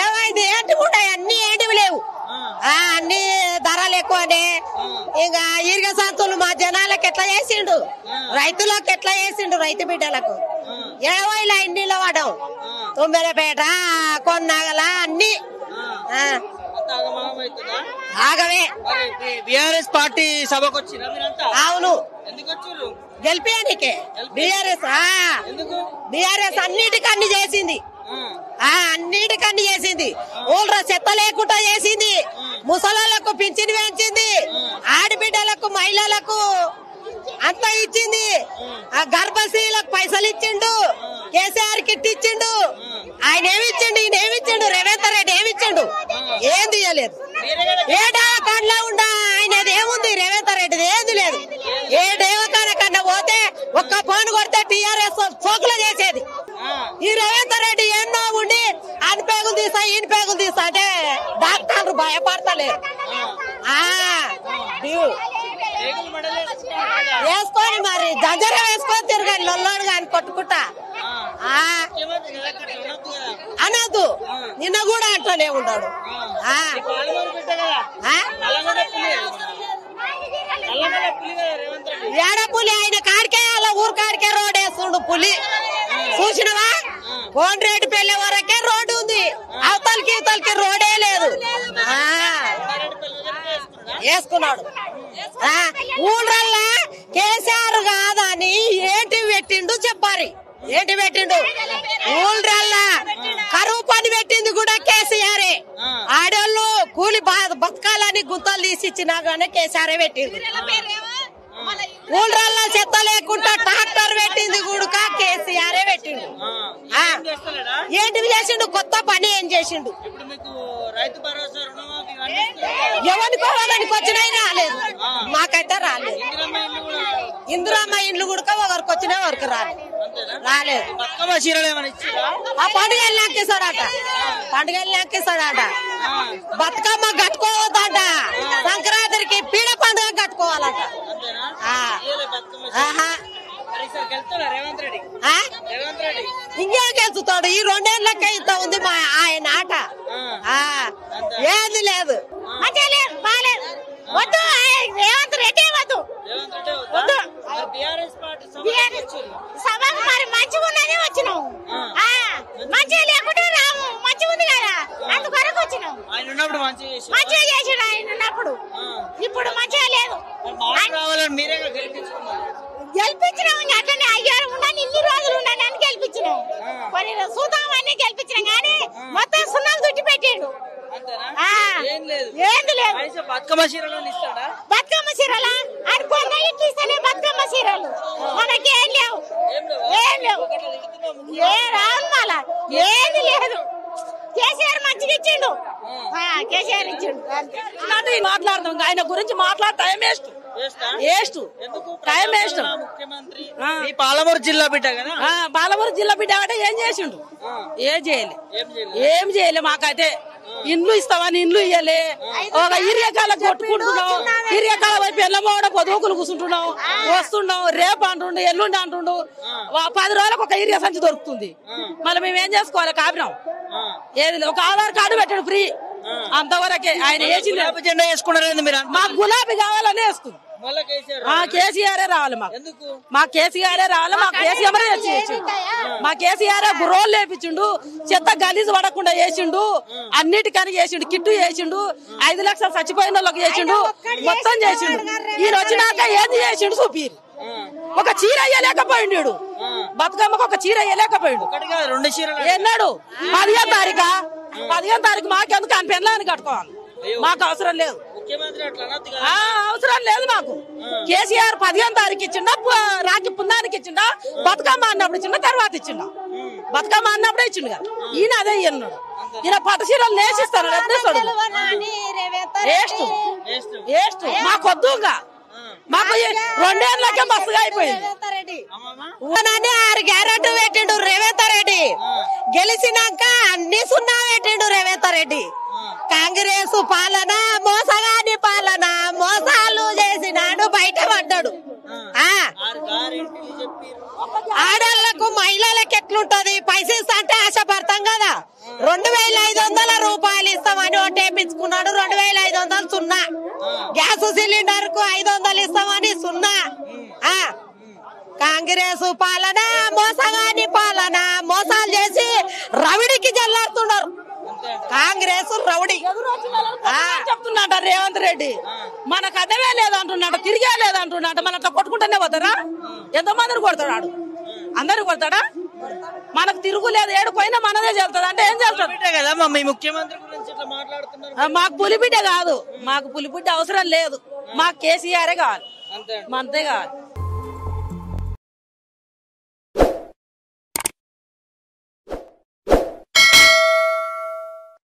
ఏమైంది? ఏంటి ఉంటాయి? అన్ని ఏంటివి లేవు. అన్ని ధరలు ఎక్కువనే. ఇంకా ఈర్గ సంతులు మా జనాలకు ఎట్లా చేసిండు, రైతులకు ఎట్లా చేసిండు, రైతు బిడ్డలకు ఏవైనా ఇండిలో వాడవు. తుమ్మెలపేట, కొన్నాగల అన్ని ఆగవే. బిఆర్ఎస్ పార్టీ సభకు వచ్చిరా మీరంతా? అవును, ఎందుకు వచ్చారు? గెలిపేయనికే. బిఆర్ఎస్ అన్నిటికన్నీ చేసింది, అన్నిటికన్నీ చేసింది. ఊళ్ళో చెత్త లేకుండా చేసింది, ముసలాళ్లకు పింఛను పెంచింది, ఆడబిడ్డలకు మహిళలకు అంతా ఇచ్చింది, ఆ గర్భశ్రీలకు పైసలు ఇచ్చిండు, కేసీఆర్ కిట్ ఇచ్చిండు. ఆయన ఏమిచ్చిండు, ఈయన ఏమిచ్చిండు, రేవంత్ రెడ్డి ఏమిచ్చిండు? ఏం తీయలేదు. ఏ డేవకాండలో ఉండా ఆయనది ఏముంది? రేవంత్ రెడ్డిది ఏది లేదు. ఏ డేవకాండ కన్నా పోతే ఒక్క ఫోన్ కొడితే టీఆర్ఎస్ చోకులు చేసేది. ఈ రేవంత్ రెడ్డి ఎన్నో ఉండి అని పేగులు తీసా, ఈయన పేగులు తీసా అంటే డాక్టర్లు భయపడతలేరు. వేసుకొని మరి జంజర వేసుకొని తిరగాలి, లొల్లోడు కానీ కొట్టుకుంటా అనద్దు. నిన్న కూడా అట్లనే ఉన్నాడు. ఏడ పులి? ఆయన కాడికే అలా ఊరు కాడికే రోడ్ వేస్తుండు పులి. చూసినవా? కోనరెడ్డి పెళ్లి వరకే రోడ్డు ఉంది, అవతలకి ఇవతలకి రోడే లేదు. వేసుకున్నాడు. ఊళ్ళల్లా కేసీఆర్ కాదని ఏంటి పెట్టిండు చెప్పారి? ఏంటి పెట్టిండు? ఊళ్ళల్లా కరువు పని పెట్టింది కూడా కేసీఆరే. ఆడోళ్ళు కూలి బతకాలని గుంతలు తీసి ఇచ్చినా గానీ కేసీఆరే పెట్టింది. ఊళ్ళల్లా చెత్త లేకుండా ట్రాక్టర్ పెట్టింది కూడా కేసీఆరే పెట్టిండు. ఏంటివి చేసిండు? కొత్త పని ఏం చేసిండు? ఎవరికి వాళ్ళనికి వచ్చినాయి రాలేదు, మాకైతే రాలేదు. ఇందిరమ్మ ఇండ్లు కూడా ఒకరికి వచ్చినా ఒకరికి రాలేదు. ఆ పండుగ నాకేసాడట, పండుగ నాకేసాడట. బతుకమ్మ కట్టుకోవద్దట, సంక్రాంతికి పీడ పండుగ కట్టుకోవాలట. ఇంకేం గెలుచుతాడు? ఈ 2 ఏళ్ళకే ఇంత ఉంది మా ఆయన ఆట. ఏది లేదు, బాలేదు. వద్దు రేవంత్ రెడ్డి, వద్దు వద్దు. సభకు మరి మంచిగా ఉన్నది వచ్చినాం, మంచిగా లేకుంటే రాము. మంచిగా ఉంది కదా, అందుకొరకు వచ్చినాం. మంచిగా చేసాడు ఆయన ఉన్నప్పుడు, ఇప్పుడు మంచిగా లేదు. గెలిపించినాం, అట్లనే అయ్యారు ఉండని, ఇన్ని రోజులు ఉండని అని గెలిపించినాం. కొన్ని సూతామని గెలిపించినాం కానీ మొత్తం సున్నాలు దుట్టి పెట్టిండు. ఏంది లేదు. బతుకమ్మ చీరలా అనుకున్న ఇట్లు ఇస్తేనే బతుకమ్మ చీరలు, మనకేం లేవు, ఏం లేవు. ఏ రాదు మళ్ళా, ఏది లేదు. కేసీఆర్ మంచిగా ఇచ్చిండు, కేసీఆర్ ఇచ్చిండు. మాట్లాడదాం, ఆయన గురించి మాట్లాడే టైం వేస్ట్. పాలమూరు జిల్లా బిడ్డ కదా? పాలమూరు జిల్లా బిడ్డ అంటే ఏం చేసిండు? ఏం చేయలే. మాకైతే ఇండ్లు ఇస్తామని ఇండ్లు ఇయ్యలే. ఒక ఇరియకాల కొట్టుకుంటున్నాం, ఇరియకాల వైపు ఎల్లమోడ పొదువుకులు కూర్చుంటున్నాం, వస్తున్నాం. రేపు అంటుండు, ఎల్లుండి అంటుండు. 10 రోజులకు ఒక ఇరియా సంచి దొరుకుతుంది. మళ్ళీ మేము ఏం చేసుకోవాలి? కాపినాం. ఏది ఒక ఆధార్ కార్డు పెట్టాడు ఫ్రీ, అంతవరకే. ఆయన వేసింది జెండా వేసుకున్నారు. మీరు మాకు గులాబీ కావాలని వేస్తుంది. కేసీఆర్ రావాలి, మా కేసీఆర్ రావాలి. మా కేసీఆర్ మా కేసీఆర్ రోడ్లు వేపించిండు, చెత్త గలీజు పడకుండా చేసిండు, అన్నిటికని చేసిండు. కిట్టు చేసిండు, 5 లక్షలు చచ్చిపోయిన వాళ్ళకి చేసిండు, మొత్తం చేసిండు. ఈయన వచ్చినాక ఏది చేసిండు చూపిరు. ఒక చీర అయ్యలేకపోయిండు, బతుకమ్మకు ఒక చీర అయ్యలేకపోయిండు. ఎన్నాడు? 15వ తారీఖు. 15వ తారీఖు మాకెందుకు అని పెళ్ళని కట్టుకోవాలి, మాకు అవసరం లేదు. అవసరం లేదు మాకు. కేసీఆర్ 15వ తారీఖు ఇచ్చిండా, రాఖీ పుందానికి ఇచ్చిండా, బతుకమ్మ అన్నప్పుడు ఇచ్చిండా, తర్వాత ఇచ్చిండా? బతుకమ్మ అన్నప్పుడే ఇచ్చిండు కదా. ఈయన అదే ఇన్నాడు. ఈయన పట్టు చీరలు నేసిస్తాడు, మాకొద్దు. మాకు 2 ఏళ్ళకే మస్తుగా అయిపోయింది. 6 గ్యారెంటీ పెట్టిండు రేవంత్ రెడ్డి. గెలిచినాక అన్ని సున్నా పెట్టిండు రేవంత్ రెడ్డి. కాంగ్రెస్ పాలన మోసగాని పాలన, మోసాలు చేసినాడు, బయట పడ్డాడు. ఆడళ్లకు మహిళలకు ఎట్లుంటది? పైసలు అంటే ఆశపడతాం కదా. 2500 రూపాయలు ఇస్తామని ఓటేపించుకున్నాడు. 2500 సున్నా. గ్యాస్ సిలిండర్ కు 500 ఇస్తామని సున్నా. కాంగ్రెస్ పాలన మోసగాని పాలన, మోసాలు చేసి రవిడికి జల్లాడుతున్నారు. కాంగ్రెస్ రౌడీ చెప్తున్నాడ రేవంత్ రెడ్డి. మనకు అదవే లేదంటున్నాడు, తిరిగే లేదంటున్నాడు. మన అట్లా కొట్టుకుంటూనే పోతారా? ఎంతమందిని కొడతాడు? అందరు కొడతాడా? మనకు తిరుగులేదు. ఏడుపోయినా మనదే చెల్తుంది అంటే ఏం చెల్తుంది కదా. మీ ముఖ్యమంత్రి గురించి ఇట్లా మాట్లాడుతున్నారు. మాకు పులిబిడ్డ కాదు, మాకు పులిబిడ్డ అవసరం లేదు. మాకు కేసీఆర్ కావాలి, అంతే కావాలి.